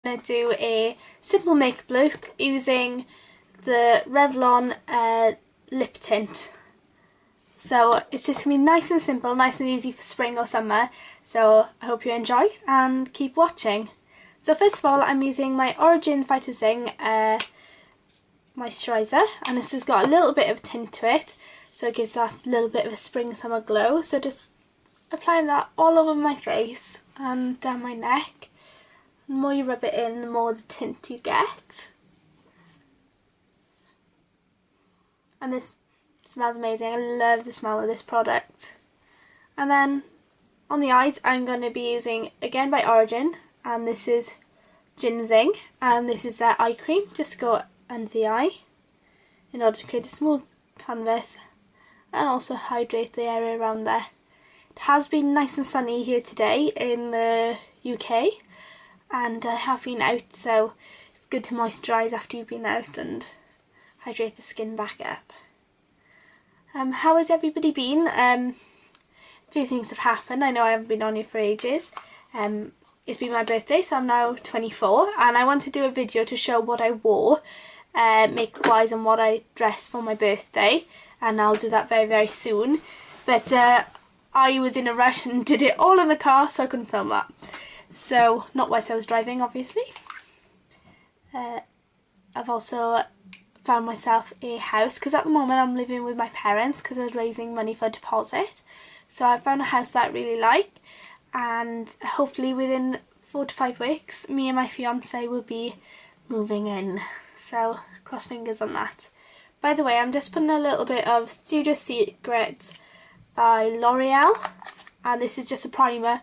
going to do a simple makeup look using the Revlon lip tint. So it's just going to be nice and simple, nice and easy for spring or summer. So I hope you enjoy and keep watching. So first of all, I'm using my Origins Vita Zing moisturiser, and this has got a little bit of tint to it, so it gives that little bit of a spring summer glow. So just applying that all over my face and down my neck. The more you rub it in, the more the tint you get. And this smells amazing. I love the smell of this product. And then on the eyes, I'm going to be using, again by Origin, and this is Ginseng, and this is their eye cream, just to go under the eye in order to create a smooth canvas and also hydrate the area around there. It has been nice and sunny here today in the UK, and I have been out, so it's good to moisturise after you've been out and hydrate the skin back up. How has everybody been? A few things have happened. I know I haven't been on here for ages. It's been my birthday, so I'm now 24, and I want to do a video to show what I wore makeup wise and what I dressed for my birthday, and I'll do that very, very soon. But I was in a rush and did it all in the car, so I couldn't film that. So, not whilst I was driving, obviously. I've also found myself a house, because at the moment I'm living with my parents because I was raising money for a deposit. So I found a house that I really like, and hopefully within 4 to 5 weeks me and my fiance will be moving in, so cross fingers on that. By the way, I'm just putting a little bit of Studio Secrets by L'Oreal, and this is just a primer,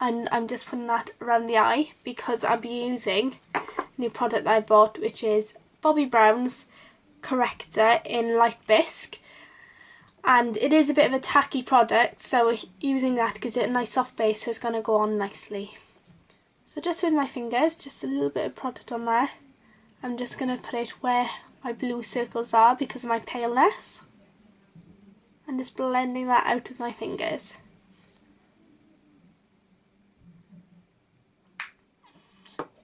and I'm just putting that around the eye because I'll be using a new product that I bought, which is Bobbi Brown's corrector in light bisque. And it is a bit of a tacky product, so using that gives it a nice soft base, so it's going to go on nicely. So just with my fingers, just a little bit of product on there. I'm just going to put it where my blue circles are because of my paleness. And just blending that out with my fingers.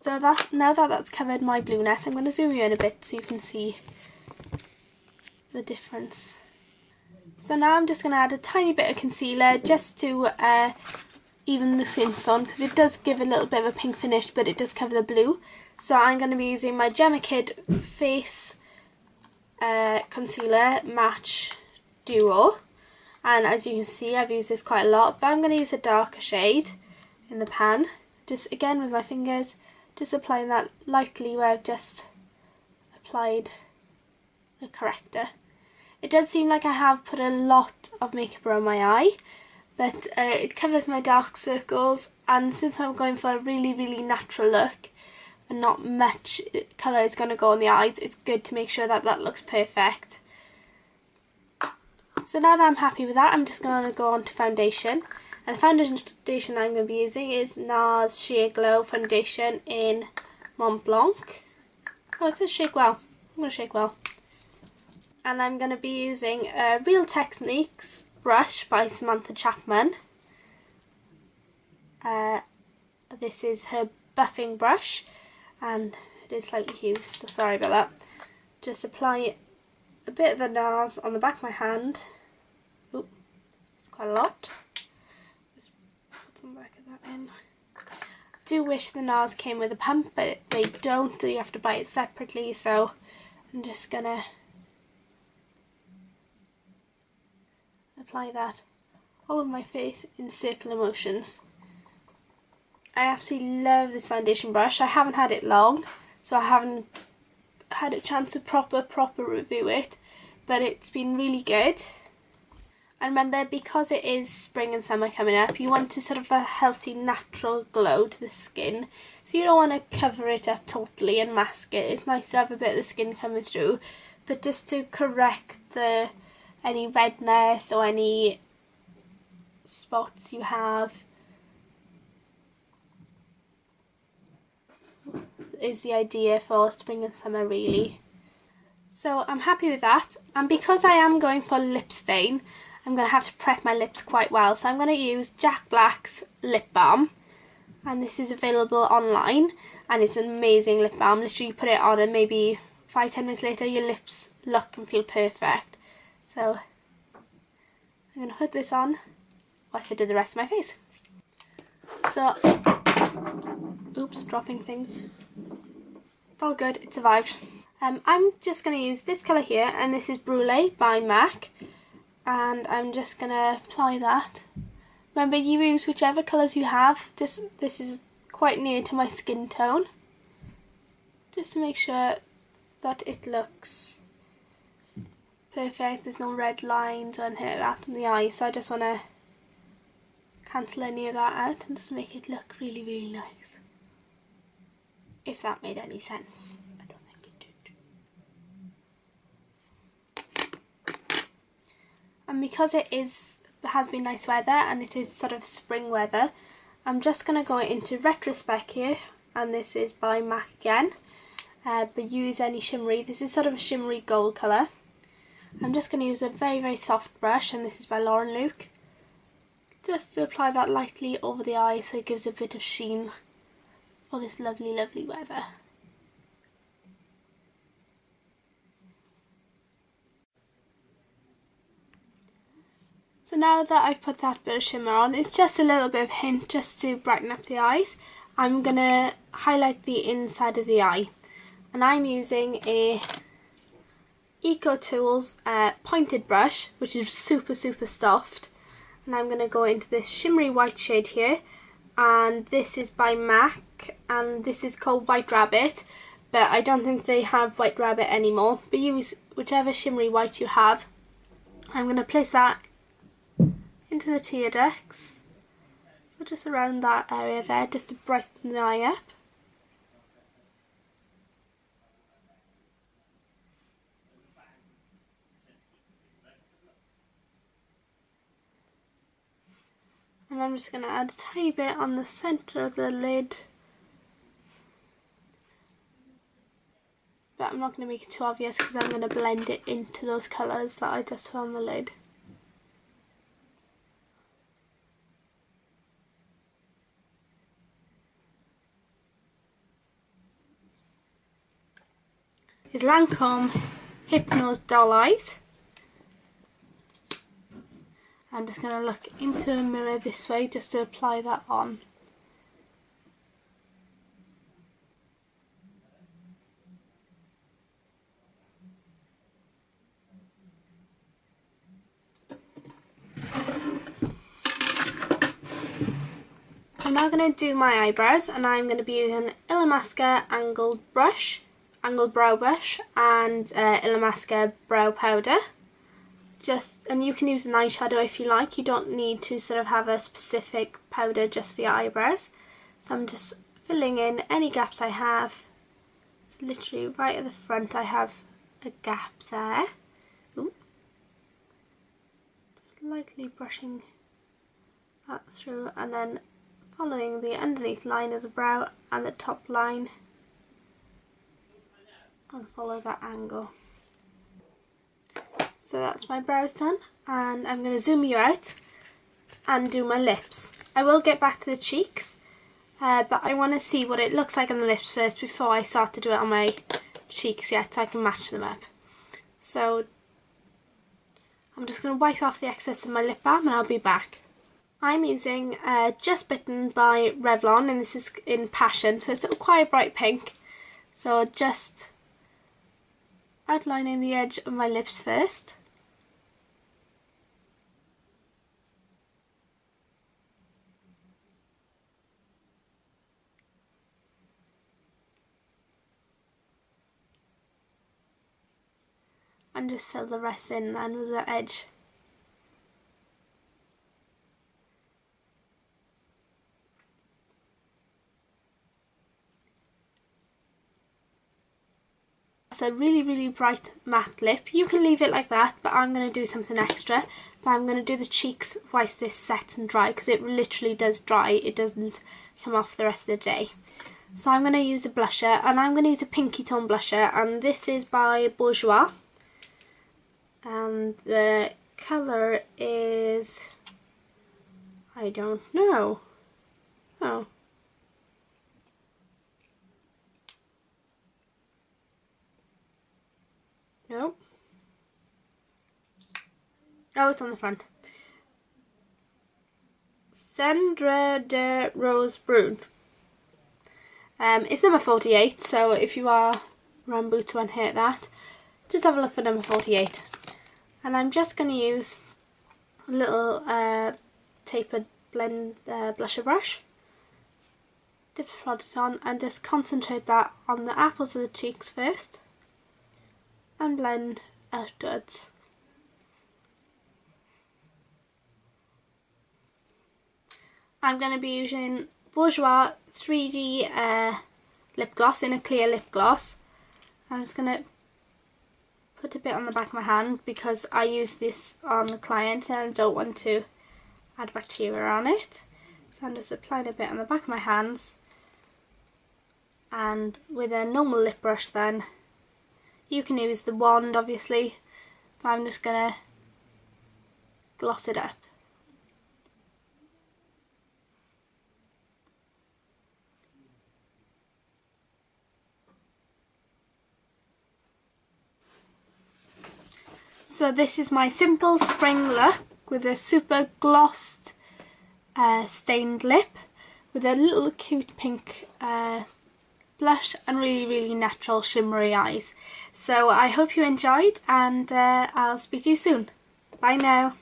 So now that that's covered my blueness, I'm going to zoom you in a bit so you can see the difference. So now I'm just going to add a tiny bit of concealer just to even the tints on, because it does give a little bit of a pink finish, but it does cover the blue. So I'm going to be using my GBGMakeup Face Concealer Match Duo. And as you can see, I've used this quite a lot, but I'm going to use a darker shade in the pan. Just again with my fingers, just applying that lightly where I've just applied the corrector. It does seem like I have put a lot of makeup around my eye, but it covers my dark circles, and since I'm going for a really, really natural look and not much colour is going to go on the eyes, it's good to make sure that that looks perfect. So now that I'm happy with that, I'm just going to go on to foundation. And the foundation I'm going to be using is NARS Sheer Glow Foundation in Mont Blanc. Oh, it says Shake Well. I'm going to shake well. And I'm going to be using a Real Techniques brush by Samantha Chapman. This is her buffing brush, and it is slightly used, so sorry about that. Just apply a bit of the NARS on the back of my hand. Oop, it's quite a lot. Just put some back of that in. I do wish the NARS came with a pump, but they don't. You have to buy it separately, so I'm just going to apply that all over my face in circular motions. I absolutely love this foundation brush. I haven't had it long, so I haven't had a chance to proper review it, but it's been really good. And remember, because it is spring and summer coming up, you want to sort of a healthy, natural glow to the skin. So you don't want to cover it up totally and mask it. It's nice to have a bit of the skin coming through, but just to correct any redness or any spots you have is the idea for spring and summer, really. So I'm happy with that, and because I am going for lip stain, I'm going to have to prep my lips quite well. So I'm going to use Jack Black's lip balm, and this is available online, and it's an amazing lip balm. Literally you put it on and maybe 5-10 minutes later your lips look and feel perfect. So I'm going to put this on whilst I do the rest of my face. So, oops, dropping things. It's all good, it survived. I'm just going to use this colour here, and this is Brulee by MAC, and I'm just going to apply that. Remember, you use whichever colours you have. This is quite near to my skin tone, just to make sure that it looks perfect. There's no red lines or anything like that in the eyes, so I just want to cancel any of that out and just make it look really, really nice. If that made any sense. I don't think it did. And because it has been nice weather and it is sort of spring weather, I'm just going to go into Retrospect here, and this is by MAC again, but use any shimmery. This is sort of a shimmery gold colour. I'm just going to use a very, very soft brush, and this is by Lauren Luke, just to apply that lightly over the eye so it gives a bit of sheen for this lovely, lovely weather. So now that I've put that bit of shimmer on, it's just a little bit of hint just to brighten up the eyes. I'm going to highlight the inside of the eye, and I'm using a Eco Tools pointed brush, which is super, super soft, and I'm going to go into this shimmery white shade here, and this is by MAC, and this is called White Rabbit, but I don't think they have White Rabbit anymore, but use whichever shimmery white you have. I'm going to place that into the tear ducts, so just around that area there, just to brighten the eye up. And I'm just going to add a tiny bit on the centre of the lid, but I'm not going to make it too obvious because I'm going to blend it into those colours that I just put on the lid. Is Lancome Hypnose Doll Eyes. I'm just going to look into a mirror this way just to apply that on. I'm now going to do my eyebrows, and I'm going to be using Illamasqua angled brow brush, and Illamasqua brow powder. And you can use an eyeshadow if you like. You don't need to sort of have a specific powder just for your eyebrows. So I'm just filling in any gaps I have. So literally right at the front I have a gap there. Ooh. Just lightly brushing that through, and then following the underneath line as a brow and the top line, and follow that angle. So that's my brows done, and I'm going to zoom you out and do my lips. I will get back to the cheeks, but I want to see what it looks like on the lips first before I start to do it on my cheeks yet, so I can match them up. So I'm just going to wipe off the excess of my lip balm and I'll be back. I'm using Just Bitten by Revlon, and this is in Passion, so it's quite a bright pink. So just outlining the edge of my lips first. And just fill the rest in then with the edge. It's a really, really bright matte lip. You can leave it like that, but I'm going to do something extra. But I'm going to do the cheeks whilst this sets and dry, because it literally does dry. It doesn't come off the rest of the day. So I'm going to use a blusher, and I'm going to use a pinky tone blusher, and this is by Bourjois. And the colour is, I don't know. Oh, Oh, it's on the front. Cendre de Rose Brune. It's number 48, so if you are around Boots and hit that, just have a look for number 48. And I'm just going to use a little tapered blend blusher brush. Dip the product on and just concentrate that on the apples of the cheeks first and blend outwards. I'm going to be using Bourjois 3D lip gloss in a clear lip gloss. I'm just going to put a bit on the back of my hand because I use this on the client and I don't want to add bacteria on it. So I'm just applying a bit on the back of my hands, and with a normal lip brush then, you can use the wand obviously, but I'm just going to gloss it up. So this is my simple spring look with a super glossed stained lip with a little cute pink blush and really natural shimmery eyes. So I hope you enjoyed, and I'll speak to you soon. Bye now.